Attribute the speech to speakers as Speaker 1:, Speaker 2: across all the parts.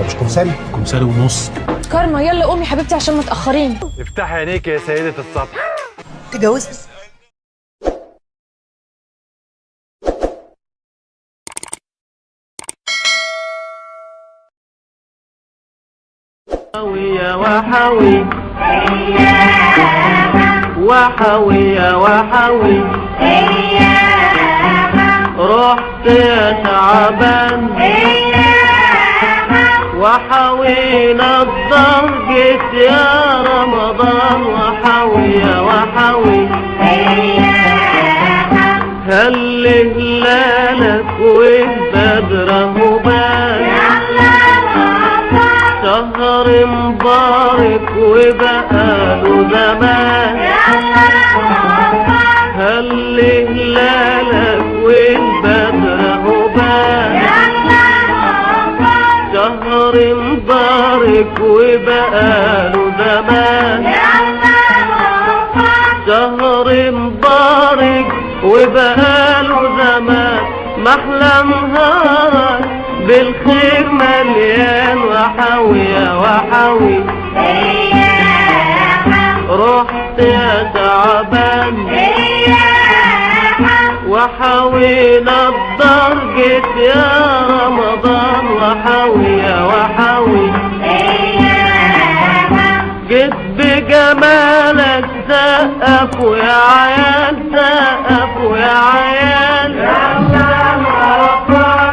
Speaker 1: ده مش كمثري؟
Speaker 2: كمثري ونص.
Speaker 3: كارما يلا قومي حبيبتي عشان متأخرين.
Speaker 4: افتحي عينيك يا سيدة السطح.
Speaker 1: اتجوزت؟
Speaker 5: يا وحوي وحوي يا وحوي رحت يا تعبان وحوينا الدار جيت يا رمضان وحوي يا وحوي هل هلالك والبدر هبان شهر مبارك وبقاله زمان هل هلالك والبدر هبان شهر مبارك وبقاله زمان شهر مبارك وبقاله زمان محلى نهارك بالخير مليان وحوي يا وحوي رحت يا تعبان وحوينا الدار جيت يا رمضان وحوي يا وحوي جيت بجمالك سقفوا يا عيال سقفوا يا عيال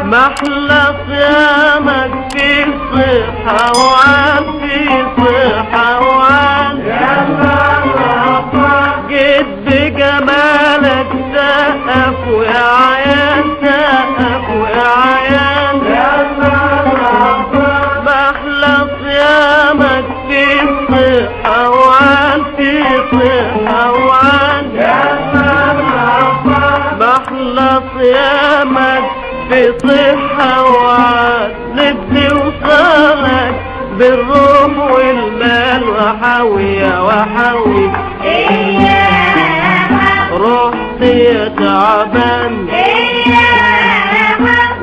Speaker 5: محلى صيامك في صحة وعال في صحة وعال جيت بجمالك سقفوا يا عيال سقفوا يا عيال محلى صيامك في صحة وعال في صحة وعال محلى صيامك في صحة وعاد نفسي وصالك بالروح والمال وحوي يا وحوي رحت يا تعبان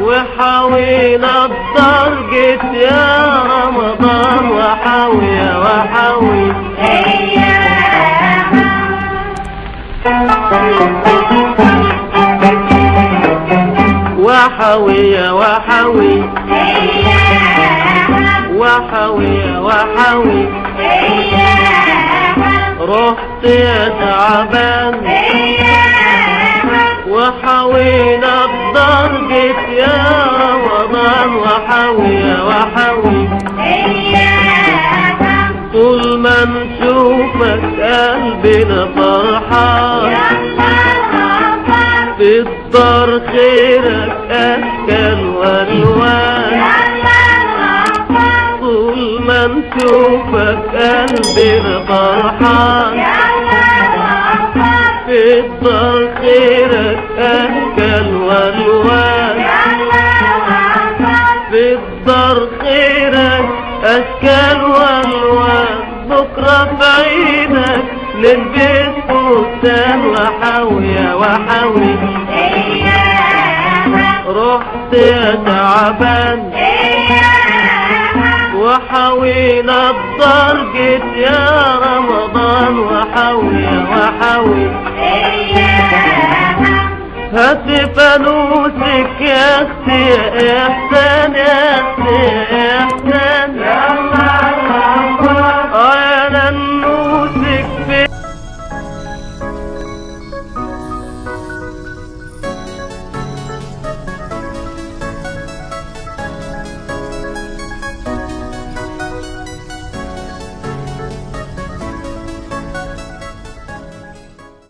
Speaker 5: وحوينا الدار جيت يا رمضان وحوي يا وحوي وحوي يا وحوي وحوي يا وحوي رحت يا تعبان وحوينا الدار جيت يا رمضان وحوي يا وحوي طول ما نشوفك قلبنا فرحان في الدار خيرك أشكال والوان طول ما نشوفك قلبنا فرحان في الدار خيرك أشكال والوان في الدار خيرك أشكال والوان بكرة في عينك نلبس فستان وحوي يا وحوي رحت يا تعبان وحوينا الدار جيت يا رمضان وحوي يا وحوي هات فانوسك يا اختي يا احسان يا اختي يا احسان يا ننوسك في